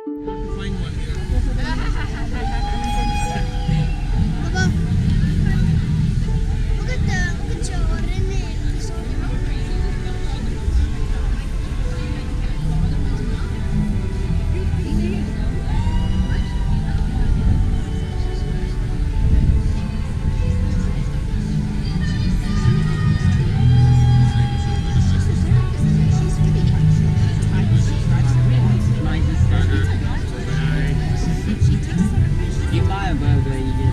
Find one here. Papa, look at your You buy a burger, you get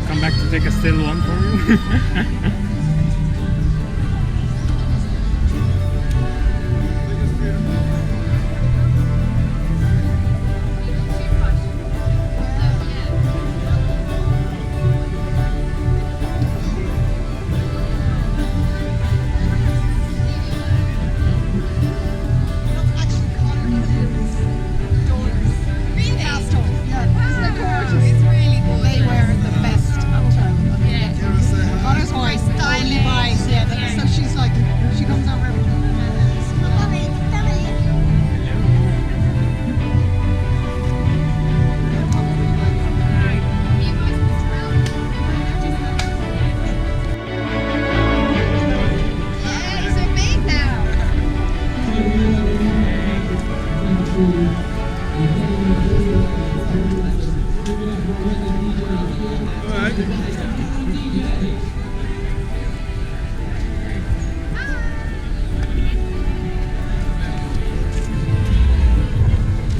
Come back to take a still one for you.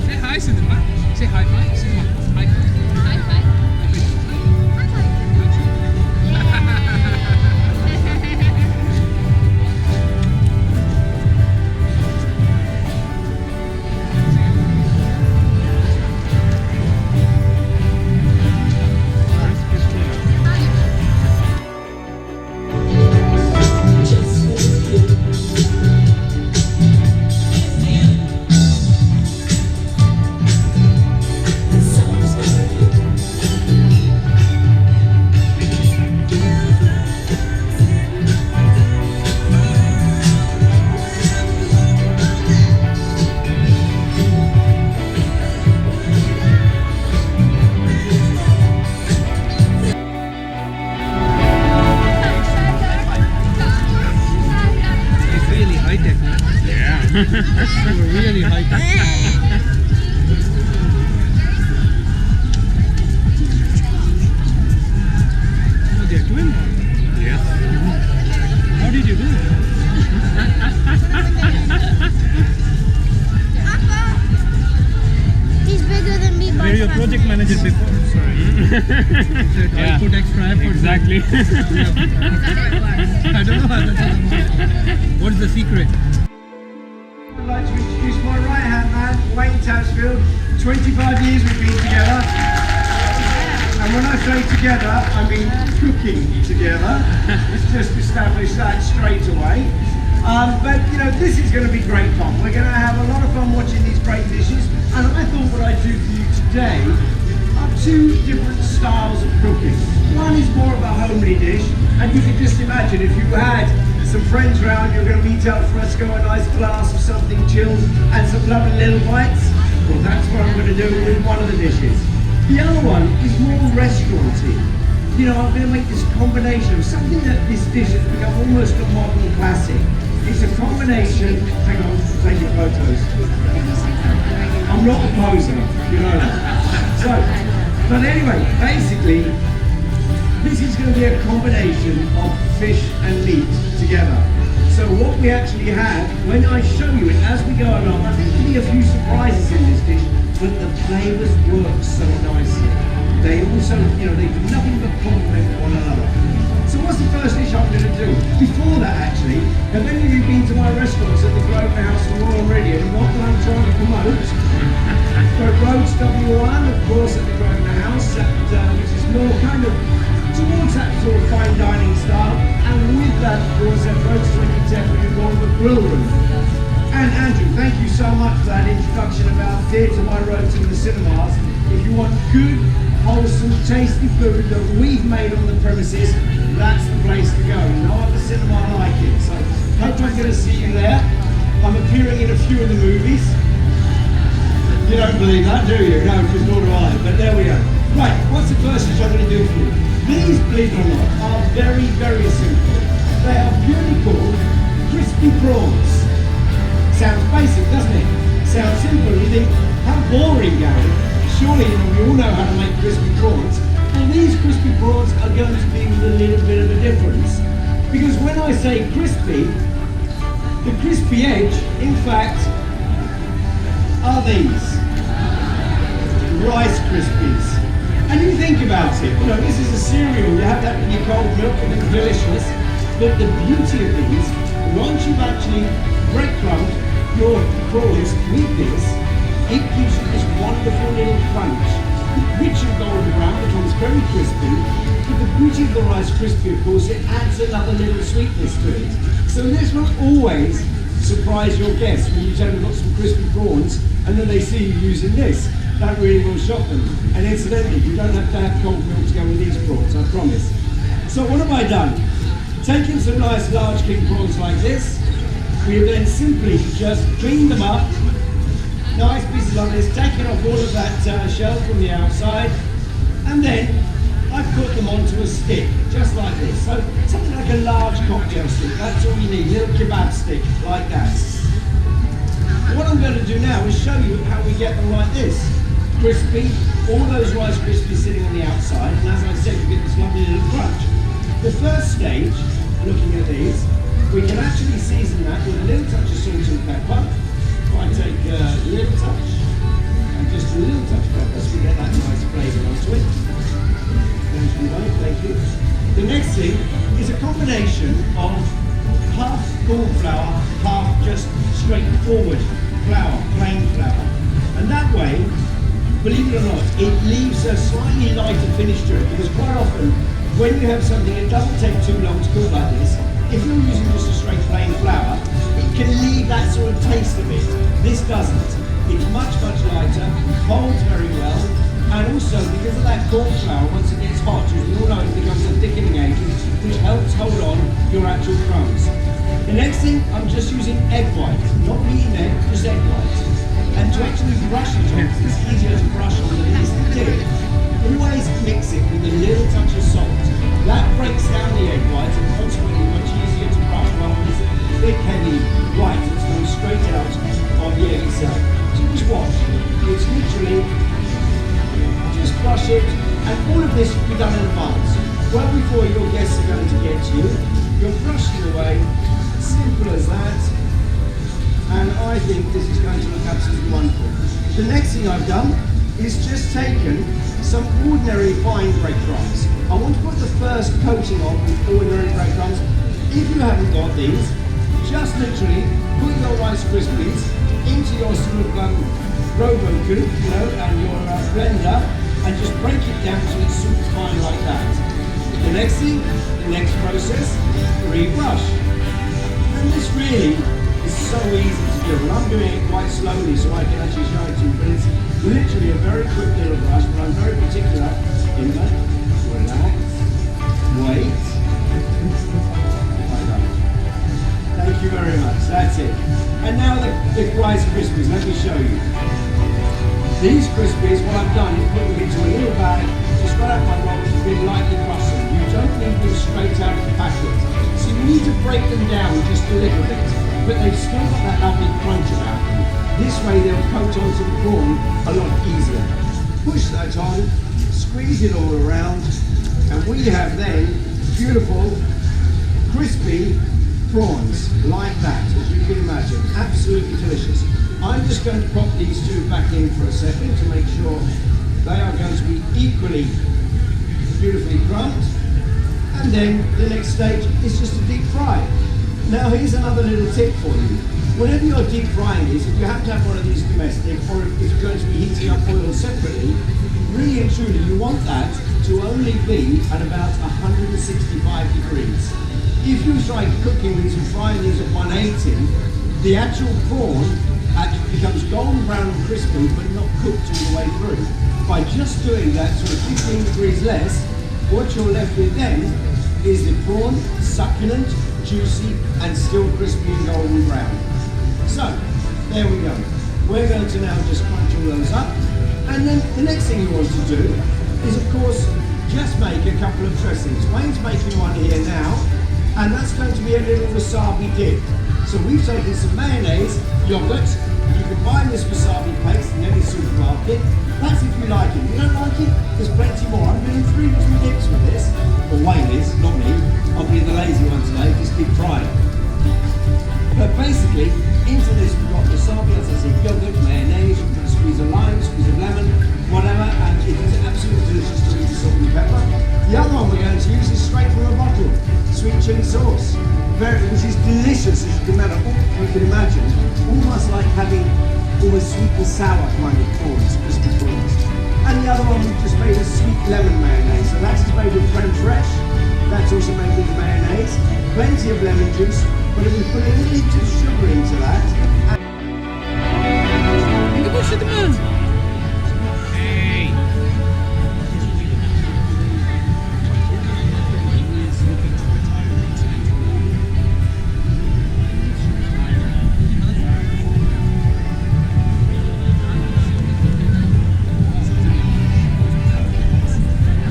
Say hi, Cinema. Say hi, hi, Cinema. Hi. You're really high tech. Oh, they're doing one. Yes. How did you do it? He's bigger than me. Were you a project manager before? Sorry. Yeah. I put extra effort. Exactly. I don't know. What's the secret? I'd like to introduce my right hand man, Wayne Tansfield. 25 years we've been together. And when I say together, I mean cooking together. Let's just establish that straight away. But you know, this is going to be great fun. We're going to have a lot of fun watching these great dishes. And I thought what I'd do for you today are two different styles of cooking. One is more of a homely dish, and you can just imagine if you had some friends around, you're going to meet up for us, go a nice glass of something chilled and some lovely little bites. Well, that's what I'm going to do with one of the dishes. The other one is more restauranty. You know, I'm going to make this combination of something that this dish has become almost a modern classic. It's a combination. Hang on, take your photos. I'm not a poser, you know that. So, but anyway, basically, this is going to be a combination of fish and meat together. So what we actually have, when I show you it as we go along, I think there'll be a few surprises in this dish, but the flavours work so nicely. They also, you know, they do nothing but complement one another. So what's the first dish I'm going to do? Before that actually, have any of you been to my restaurants at the Grosvenor House or already? And what I'm trying to promote? Got Rhodes W1, of course, at the Grosvenor House, which is more kind of towards that sort of fine dining style, and with that, of course, that rotisserie contemporary form of grill room. And Andrew, thank you so much for that introduction about Theatre by Road to the cinemas. If you want good, wholesome, tasty food that we've made on the premises, that's the place to go. No other cinema like it. So, hope I'm going to see you there. I'm appearing in a few of the movies. You don't believe that, do you? No, because nor do I. But there we go. Right, what's the first dish I'm going to do for you? These, believe it or not, are very, very simple. They are purely called crispy prawns. Sounds basic, doesn't it? Sounds simple. You think, how boring, Gary. Surely we all know how to make crispy prawns. And these crispy prawns are going to be with a little bit of a difference. Because when I say crispy, the crispy edge, in fact, are these. Rice Krispies. And you think about it, you know, this is a cereal, you have that with your cold milk and it's delicious. But the beauty of these, once you've actually breadcrumbed your prawns with this, it gives you this wonderful little crunch. Rich and golden brown, becomes very crispy. But the beauty of the Rice Krispie, of course, it adds another little sweetness to it. So this will always surprise your guests when you tell them you've got some crispy prawns and then they see you using this. That really will shock them. And incidentally, you don't have to have cold milk to go with these prawns, I promise. So what have I done? Taken some nice large king prawns like this, we have then simply just cleaned them up. Nice pieces like this, taking off all of that shell from the outside, and then I put them onto a stick, just like this. So something like a large cocktail stick, that's all you need, a little kebab stick, like that. What I'm going to do now is show you how we get them like this. Crispy, all those Rice Krispies sitting on the outside, and as I said, you get this lovely little crunch. The first stage, looking at these, we can actually season that with a little touch of salt and pepper. I take a little touch, and just a little touch of pepper, so we get that nice flavour onto it. Thank you. The next thing is a combination of half corn flour, half just straightforward flour, plain flour. And that way, believe it or not, it leaves a slightly lighter finish to it, because quite often, when you have something, it doesn't take too long to cook like this. If you're using just a straight plain flour, it can leave that sort of taste of it. This doesn't. It's much, much lighter, holds very well, and also because of that corn flour, once it gets hot, as you all know, it becomes a thickening agent, which helps hold on your actual crumbs. The next thing, I'm just using egg white, not beaten egg, just egg white. And to actually brush it on, it's easier to brush on than it is to dip. Always mix it with a little touch of salt. That breaks down the egg white and consequently much easier to brush rather than this thick, heavy white that's going straight out of the egg itself. So just watch. It's literally just brush it, and all of this will be done in advance. Well before your guests are going to get to you, you're brushing away, simple as that. And I think this is going to look absolutely wonderful. The next thing I've done is just taken some ordinary fine breadcrumbs. I want to put the first coating on with ordinary breadcrumbs. If you haven't got these, just literally put your Rice Krispies into your sort of robo coop, you know, and your blender, and just break it down so it's super fine like that. The next thing, the next process, rebrush. And this really is so easy to do, and I'm doing it quite slowly so I can actually show it to you, but it's literally a very quick little brush, but I'm very particular in that. Relax, wait. Thank you very much, that's it. And now the Rice Krispies, let me show you. These Krispies, what I've done is put them into a little bag, just right out my rolls and been lightly crushed them. You don't need them straight out of the packet. So you need to break them down just a little bit, but they've still got that lovely crunch about them. This way they'll coat onto the prawn a lot easier. Push that on, squeeze it all around, and we have then beautiful, crispy prawns like that, as you can imagine. Absolutely delicious. I'm just going to pop these two back in for a second to make sure they are going to be equally beautifully crumbed. And then the next stage is just to deep fry. Now here's another little tip for you. Whenever you're deep frying these, if you happen to have one of these domestic, or if you're going to be heating up oil separately, really and truly you want that to to only be at about 165 degrees. If you try cooking these and frying these at 180, the actual prawn actually becomes golden brown and crispy, but not cooked all the way through. By just doing that sort of 15 degrees less, what you're left with then is the prawn, succulent, juicy, and still crispy and golden brown. So, there we go. We're going to now just crunch all those up. And then the next thing you want to do is, of course, just make a couple of dressings. Wayne's making one here now, and that's going to be a little wasabi dip. So we've taken some mayonnaise, yogurt. You can buy this wasabi paste in any supermarket. That's if you like it. If you don't like it, there's plenty more. I'm doing 3 different dips with this. Well, Wayne is, not me. I'll be the lazy one today, just keep trying. But basically, into this we've got wasabi, as I said, yogurt, mayonnaise, you can squeeze a lime, squeeze a lemon, whatever, and it is absolutely delicious to eat with salt and pepper. The other one we're going to use is straight from a bottle, sweet chili sauce. Which is delicious, as you can imagine. Almost like having almost sweet and sour kind of prawns, crispy prawns. And the other one we've just made a sweet lemon mayonnaise. So that's made with creme fraiche. That's also made with mayonnaise. Plenty of lemon juice, but if we put a little bit of sugar into that.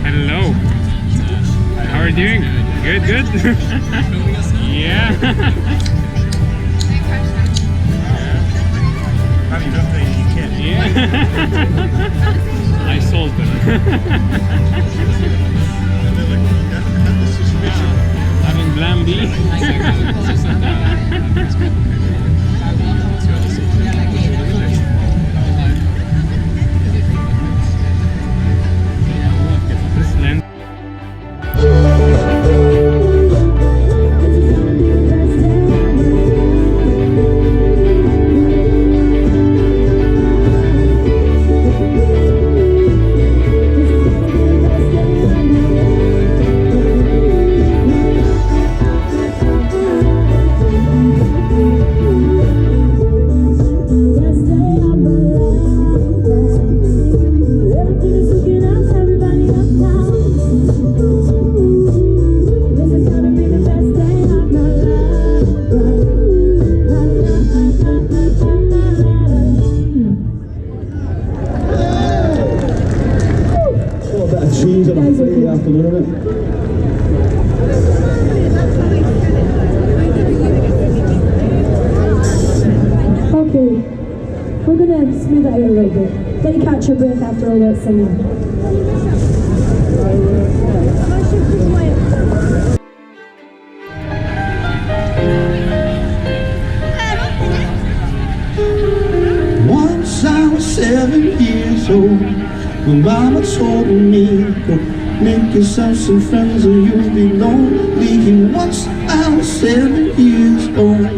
Hello. How are you doing? Good, good. Yeah. Happy birthday, you kid. Yeah. I sold them. Having Blam B. Okay, we're gonna smooth it out a little bit. Let you catch your breath after all that singing. Once I was 7 years old, when Mama told me, go make yourself some friends or you'll be lonely. Once I was 7 years old.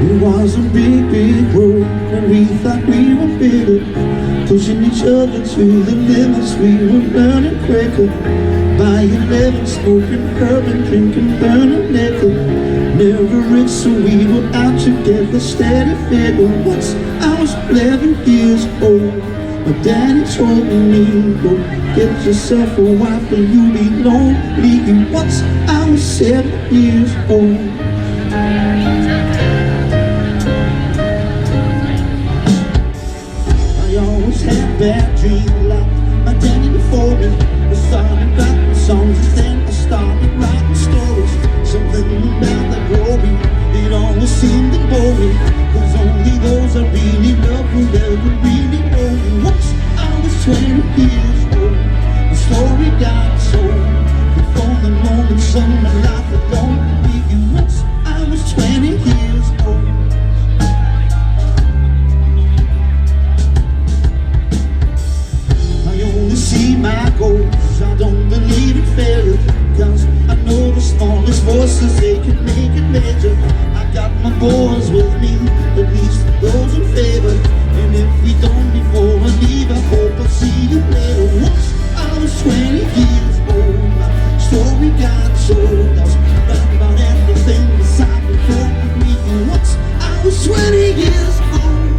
It was a big, big road, and we thought we were bigger, pushing each other to the limits. We were learning quicker. By 11, smoking herb and drinking burning liquor. Never rich, so we were out together, steady figure. Once I was 11 years old, my daddy told me, go get yourself a wife and you'll be lonely. Once I was 7 years old. I always had bad dreams like my daddy before me. I started writing songs and then I started writing stories. Something about the glory, it always seemed to bore me, 'cause only those I really love will ever really know me. Once I was 20 years old, the story got told before the moments of my life alone. Once I was 20 years old. I only see my goals, I don't believe in failure, 'cause I know the smallest voices, they can make it major. I got my boys with me, at least those in favor. we got told. I was right about everything beside before me. Once I was 20 years old.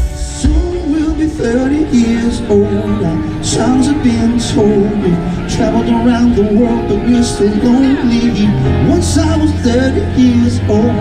Soon we'll be 30 years old. Our songs have been told. We traveled around the world, but we're still lonely. Once I was 30 years old.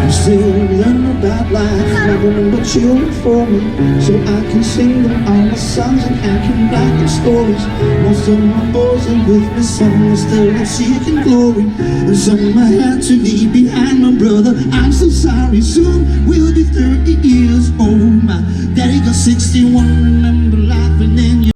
I'm still learning about life, I remember children for me, so I can sing them all my songs and I can write them stories. Most of my boys are with me, some are still seeking glory, and some I had to leave behind. My brother, I'm so sorry. Soon we'll be 30 years old. My daddy got 61. Remember life and then you